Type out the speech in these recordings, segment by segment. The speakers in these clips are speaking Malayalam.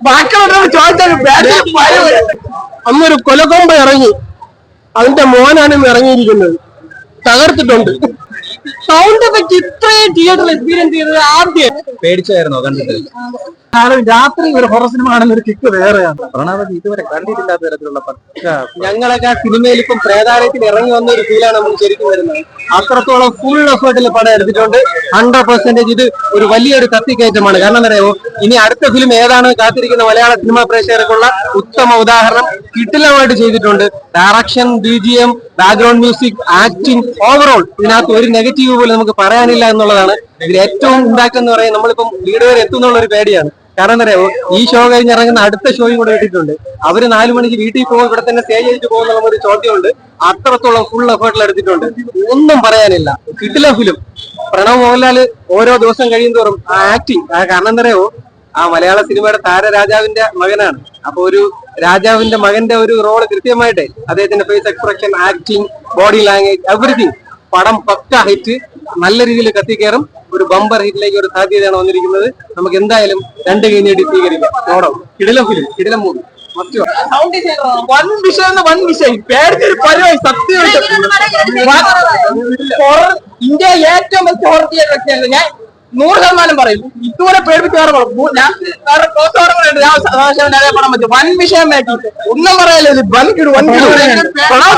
ബാക്കിയുള്ളവരോട് ചോദിച്ചാൽ അന്നൊരു കൊലകൊമ്പ ഇറങ്ങി, അതിന്റെ മോനാണ് ഇന്ന് ഇറങ്ങിയിരിക്കുന്നത്. തകർത്തിട്ടുണ്ട്. സൗണ്ട് എഫക്ട് ഇത്രയും തിയേറ്ററിൽ എക്സ്പീരിയൻസ് ചെയ്തത് ആദ്യം. പേടിച്ചായിരുന്നോ കണ്ടിട്ട്? രാത്രി ഒരു ഹൊറർ സിനിമ കാണുന്ന ഒരു കിക്ക് വേറെയാണ്. പ്രണാവതി ഇതുവരെ കണ്ടിട്ടില്ലാത്ത തരത്തിലുള്ള ഞങ്ങളൊക്കെ ആ സിനിമയിൽ ഇപ്പം പ്രേതാലയത്തിൽ ഇറങ്ങി വന്ന ഒരു ഫീലാണ് നമുക്ക് ശരിക്കും വരുന്നത്. അത്രത്തോളം ഫുൾ എഫേർട്ടിൽ പടം എടുത്തിട്ടുണ്ട്. 100% ഇത് ഒരു വലിയൊരു കത്തിക്കയറ്റമാണ്. കാരണം എന്താ പറയുക, ഇനി അടുത്ത ഫിലിം ഏതാണ് കാത്തിരിക്കുന്ന മലയാള സിനിമാ പ്രേക്ഷകർക്കുള്ള ഉത്തമ ഉദാഹരണം കിടിലമായിട്ട് ചെയ്തിട്ടുണ്ട്. Direction, BGM, background music, acting, overall ഇതിനകത്ത് ഒരു നെഗറ്റീവ് പോലും നമുക്ക് പറയാനില്ല എന്നുള്ളതാണ് ഇതിൽ ഏറ്റവും ഇമ്പാക്ട് എന്ന് പറയുന്നത്. നമ്മളിപ്പം ലീഡ് വരെ എത്തുന്നുള്ള ഒരു പേടിയാണ്. കാരണം എന്താ പറയുക, ഈ ഷോ കഴിഞ്ഞ് ഇറങ്ങുന്ന അടുത്ത ഷോയും കൂടെ ഇട്ടിട്ടുണ്ട്. അവര് 4 മണിക്ക് വീട്ടിൽ പോകുമ്പോൾ ഇവിടെ തന്നെ സ്റ്റേ ചെയ്തിട്ട് പോകുന്ന ഒരു ചോദ്യമുണ്ട്. അത്രത്തോളം ഫുൾ എഫേർട്ടിൽ എടുത്തിട്ടുണ്ട്. ഒന്നും പറയാനില്ല. കിടില ഫിലിം. പ്രണവ് മോഹൻലാല് ഓരോ ദിവസം കഴിയുന്തോറും ആ ആക്ടിങ്, കാരണം എന്താ പറയുക, ആ മലയാള സിനിമയുടെ താരരാജാവിന്റെ മകനാണ്. അപ്പൊ ഒരു രാജാവിന്റെ മകന്റെ ഒരു റോള് കൃത്യമായിട്ട് അദ്ദേഹത്തിന്റെ face expression, acting, body language, everything. പടം പക്ക ഹിറ്റ്, നല്ല രീതിയിൽ കത്തിക്കയറും. ഒരു ബമ്പർ ഹിറ്റിലേക്ക് ഒരു സാധ്യതയാണ് വന്നിരിക്കുന്നത്. നമുക്ക് എന്തായാലും 2 കൈ നീട്ടി സ്വീകരിക്കാം. ഓണം കിടിലം ഫിലിം, കിടിലം മൂവി. വൺ വിഷയം പരിപാടി. സത്യമായിട്ട് ഇന്ത്യ ഏറ്റവും ബെസ്റ്റ് ഹൊറർ തിയേറ്റർ വ്യക്തിയാണ് ഞാൻ. 100% പറയും. ഇതുപോലെ പേടിപ്പിച്ച് വേറെ പടം പറ്റും. വൻ വിഷയം മാറ്റി ഒന്നും പറയാലോ.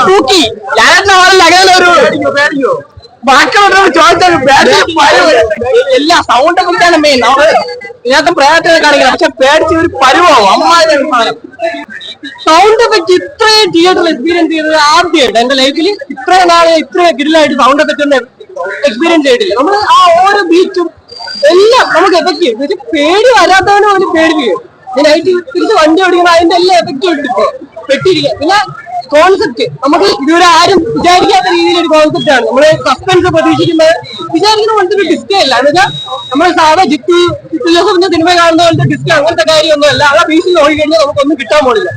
തൂക്കി ഞാനൊരു ബാക്കിയുള്ളവരോട് ചോദിച്ചാൽ എല്ലാ സൗണ്ട് കുറിച്ചാണ് മെയിൻ. ഇതിനകത്ത് പ്രയാസത്തെ കാണിക്കണം. പക്ഷെ പേടിച്ച് ഒരു പരുവാവും. അമ്മാതിരി സാധനം. സൗണ്ട് എഫക്ട് ഇത്രയും തിയേറ്ററിൽ എക്സ്പീരിയൻസ് ചെയ്തത് ആദ്യമായിട്ട് എന്റെ ലൈഫിൽ. ഇത്രയും നാളെ ഇത്രയും കിടിലായിട്ട് സൗണ്ട് എഫക്ട് ഒന്നും എക്സ്പീരിയൻസ് ചെയ്തിട്ടില്ല. നമ്മൾ ആ ഓരോ ബീറ്റും എല്ലാം നമുക്ക് എഫക്ട് ചെയ്യും. പക്ഷെ പേടി വരാത്തവനും അവന് പേടിപ്പിക്കും. നൈറ്റ് തിരിച്ച് വണ്ടി ഓടിക്കണം, അതിന്റെ എല്ലാ എഫക്റ്റും ഇട്ടിട്ട് പെട്ടിരിക്കുക. പിന്നെ കോൺസെപ്റ്റ് നമുക്ക് ഇതുവരെ ആരും വിചാരിക്കാത്ത രീതിയിലൊരു കോൺസെപ്റ്റ് ആണ്. നമ്മള് സസ്പെൻസ് പ്രതീക്ഷിക്കുന്നത് വിചാരിക്കുന്ന പോലത്തെ ഒരു ഡിസ്കേ അല്ല. എന്ന് വെച്ചാൽ നമ്മൾ സാധാ ജിത്തുലസിന്റെ സിനിമ കാണുന്ന പോലത്തെ ഡിസ്ക് അങ്ങനത്തെ കാര്യമൊന്നും അല്ല. ആ ബീച്ചിൽ നോക്കി കഴിഞ്ഞാൽ നമുക്കൊന്നും കിട്ടാൻ പോലില്ല.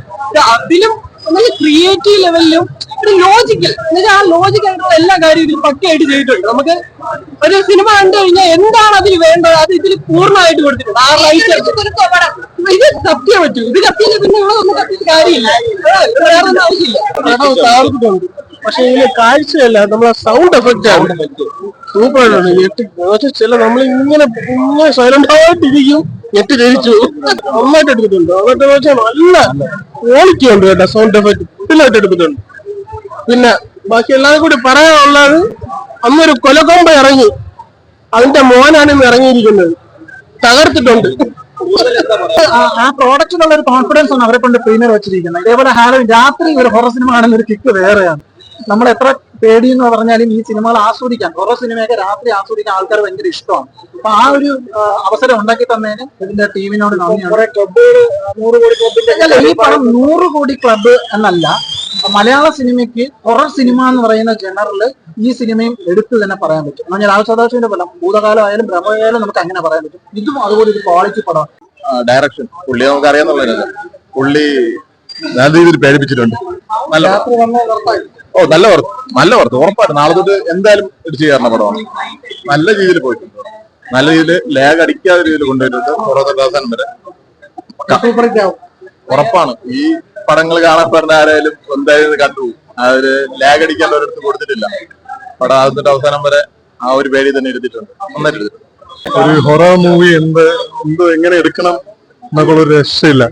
അതിലും നമ്മൾ ക്രിയേറ്റീവ് ലെവലിലും ഒരു ലോജിക്കൽ, എന്നുവെച്ചാൽ ആ ലോജിക്കായിട്ടുള്ള എല്ലാ കാര്യവും ഇതിൽ പക്കയായിട്ട് ചെയ്തിട്ടുണ്ട്. നമുക്ക് ഒരു സിനിമ കണ്ടു കഴിഞ്ഞാൽ എന്താണ് അതിൽ വേണ്ടത് അത് ഇതിൽ പൂർണ്ണമായിട്ട് കൊടുത്തിട്ടുണ്ട്. ആ റൈറ്റ് ഇത് കത്തിയാൻ പറ്റും. ഇത് കത്തിയില്ല പിന്നെ ഒന്നും കത്തിയിട്ട് കാര്യമില്ല. വേറെ ഒന്നും ആവശ്യമില്ല. പക്ഷെ ഇതിന് കാഴ്ചയല്ല, നമ്മളെ സൗണ്ട് എഫക്റ്റ് ആണ് സൂപ്പറായിട്ടുണ്ട്. ചില നമ്മൾ ഇങ്ങനെ സൈലന്റ് ആയിട്ടിരിക്കും, ഞെട്ടി ധരിച്ചു നന്നായിട്ട് എടുത്തിട്ടുണ്ട്. എന്നിട്ട് വെച്ചാൽ നല്ല ക്വാളിറ്റി ഉണ്ട് കേട്ടോ. സൗണ്ട് എഫക്റ്റ് ഫുള്ളായിട്ട് എടുത്തിട്ടുണ്ട്. പിന്നെ ബാക്കി എല്ലാവരും കൂടി പറയാനുള്ളത്, അന്നൊരു കൊലകൊമ്പ ഇറങ്ങി, അതിന്റെ മോനാണ് ഇന്ന് ഇറങ്ങിയിരിക്കുന്നത്. തകർത്തിട്ടുണ്ട്. ആ പ്രോഡക്റ്റിനുള്ള ഒരു കോൺഫിഡൻസ് ആണ് അവരെ കൊണ്ട് പ്രീമിയർ വെച്ചിരിക്കുന്നത്. ഇതേപോലെ രാത്രി ഒരു ഹൊറർ സിനിമ കാണുന്ന ഒരു കിക്ക് വേറെയാണ്. നമ്മൾ എത്ര പേടി എന്ന് പറഞ്ഞാലും ഈ സിനിമകൾ ആസ്വദിക്കാൻ, ഹൊറർ സിനിമയൊക്കെ രാത്രി ആസ്വദിക്കാൻ ആൾക്കാർ ഭയങ്കര ഇഷ്ടമാണ്. അപ്പൊ ആ ഒരു അവസരം ഉണ്ടാക്കി തന്നതിന് ഇതിന്റെ ടീമിനോട് നന്ദിയാണ്. ഈ പടം 100 കോടി ക്ലബ്ബ് എന്നല്ല, മലയാള സിനിമയ്ക്ക് ഹൊറർ സിനിമ എന്ന് പറയുന്ന ജനറല് ഈ സിനിമയും എടുത്തു തന്നെ പറയാൻ പറ്റും. എന്നാൽ രാജസദാശിവന്റെ ഫലം ഭൂതകാലമായാലും ബ്രഹ്മകാലം നമുക്ക് അങ്ങനെ പറയാൻ പറ്റും. ഇതും അതുപോലെ ഒരു ക്വാളിറ്റി പടമാണ്. ഡയറക്ഷൻ പുള്ളി നമുക്ക് അറിയാന്നുള്ളതല്ല, പുള്ളി നല്ല രീതിയിൽ പേടിപ്പിച്ചിട്ടുണ്ട്. നല്ല വർക്ക് ഉറപ്പായിട്ട് നാളെ തൊട്ട് എന്തായാലും ഇടിച്ചു കയറുന്ന പടമാണ്. നല്ല രീതിയിൽ പോയിട്ടുണ്ട്. നല്ല രീതിയിൽ ലാഗ് അടിക്കാത്ത രീതിയിൽ കൊണ്ടുപോയിട്ടുണ്ട്. ഓരോ അവസാനം വരെ ഉറപ്പാണ്. ഈ പടങ്ങൾ കാണപ്പെടുന്ന ആരായാലും എന്തായാലും കണ്ടുപോകും. ആ ഒരു ലാഗ് അടിക്കാൻ ഒരിടത്ത് കൊടുത്തിട്ടില്ല. പടം ആദ്യത്തെ അവസാനം വരെ ആ ഒരു പേടി തന്നെ എടുത്തിട്ടുണ്ട്. നന്നായിട്ട് എടുത്തിട്ടുണ്ട്. ഒരു ഹൊറർ മൂവി എങ്ങനെ എടുക്കണം എന്നൊക്കെ ഒരു രക്ഷയില്ല.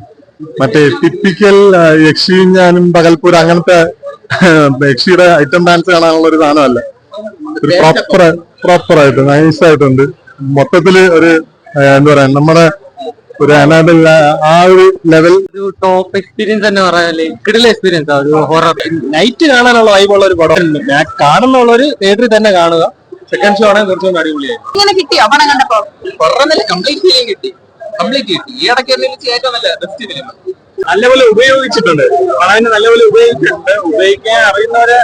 മറ്റേ ടിപ്പിക്കൽ യക്ഷിഞ്ഞാനും പകൽപ്പൂരം അങ്ങനത്തെ യക്ഷിയുടെ ഐറ്റം ഡാൻസ് കാണാനുള്ള ഒരു സാധനമല്ല. ഒരു പ്രോപ്പറായിട്ട് നൈസായിട്ടുണ്ട്. മൊത്തത്തില് ഒരു എന്താ പറയാ, നമ്മുടെ ഒരു അനാഥല്ല ആ ഒരു ലെവൽ. ഒരു ടോപ്പ് എക്സ്പീരിയൻസ് തന്നെ പറയാനല്ലേ. കിടില എക്സ്പീരിയൻസ് ആ ഒരു ഹൊറർ. നൈറ്റ് കാണാനുള്ള വൈബുള്ള ഒരു പടം. കാണുന്നുള്ള ഒരു തിയേറ്ററിൽ തന്നെ കാണുക. സെക്കൻഡ് ഷോ ആണെങ്കിൽ കുറച്ചുകൂടി അടിപൊളിയായി. ഇങ്ങനെ കിട്ടി പടം കണ്ടപ്പോ കംപ്ലീറ്റ് ഫീലിംഗ് കിട്ടി. ഈ ഇടയ്ക്ക് ഏറ്റവും നല്ല ബെസ്റ്റ് ഫിലിം. നല്ലപോലെ ഉപയോഗിച്ചിട്ടുണ്ട്. പടവിനെ നല്ലപോലെ ഉപയോഗിച്ചിട്ടുണ്ട്. ഉപയോഗിക്കാൻ അറിയുന്നവരെ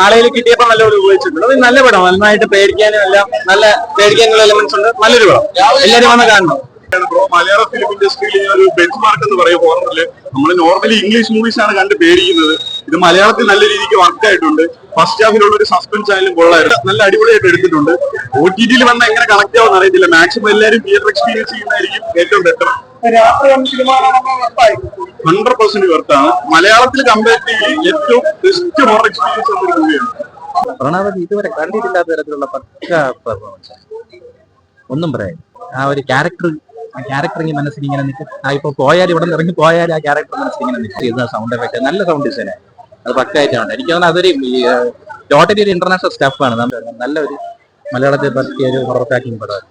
ആളുകൾ കിട്ടിയപ്പോൾ നല്ലപോലെ ഉപയോഗിച്ചിട്ടുണ്ട്. അത് നല്ല പടം. നന്നായിട്ട് പേടിക്കാനും എല്ലാം നല്ല പേടിക്കാനുള്ള എലമെന്റ്സ് ഉണ്ട്. നല്ലൊരു പടം. എല്ലാവരും വന്ന് കാണണം. മലയാള ഫിലിം ഇൻഡസ്ട്രിയിൽ ഒരു ബെഞ്ച് മാർക്ക് എന്ന് പറയും ഹൊററില്. നമ്മൾ നോർമലി ഇംഗ്ലീഷ് മൂവീസ് ആണ് കണ്ട് പേടിക്കുന്നത്. ഇത് മലയാളത്തിൽ നല്ല രീതിക്ക് വർക്ക് ആയിട്ടുണ്ട്. ഫസ്റ്റ് ഹാഫിലുള്ള ഒരു സസ്പെൻസ് ആയാലും കൊള്ളായിരുന്നു. നല്ല അടിപൊളിയായിട്ട് എടുത്തിട്ടുണ്ട്. OTT-യിൽ വന്നാൽ എങ്ങനെ കണക്ട് ആവുമെന്ന് അറിയത്തില്ല. മാക്സിമം എല്ലാവരും തിയേറ്റർ എക്സ്പീരിയൻസ് ചെയ്യുന്നതായിരിക്കും ഏറ്റവും ബെറ്റർ. രാത്രി വന്ന സിനിമ ഉറപ്പായി 100% വെർത്താണ്. മലയാളത്തിൽ കമ്പാരിറ്റീവ്ലി ഏറ്റവും ബെസ്റ്റ് ഹൊറർ എക്സ്പീരിയൻസ് ഉള്ള ഒരു മൂവിയാണ്. പ്രണാവതി ഇതുവരെ കണ്ടിട്ടില്ലാത്ത തരത്തിലുള്ള പക്ക പെർഫോമൻസ്, ഒന്നും പറയാം. ആ ഒരു ക്യാരക്ടറിങ് മനസ്സിൽ ഇങ്ങനെ നിൽക്കും. ഇപ്പൊ പോയാൽ ഇവിടെ നിന്ന് ഇറങ്ങി പോയാൽ ആ ക്യാരക്ടർ മനസ്സിൽ ഇങ്ങനെ നിൽക്കുന്ന സൗണ്ട് എഫക്ട്, നല്ല സൗണ്ട് ഡിസൈനാണ്. അത് പക്കായിട്ടാണ്. എനിക്ക് തോന്നുന്നത് അതൊരു ടോട്ടലി ഒരു ഇന്റർനാഷണൽ സ്റ്റാഫാണ്. നല്ലൊരു മലയാളത്തെ പറ്റിയ ഒരു ഹൊറർ പാക്കിംഗ് പടമാണ്.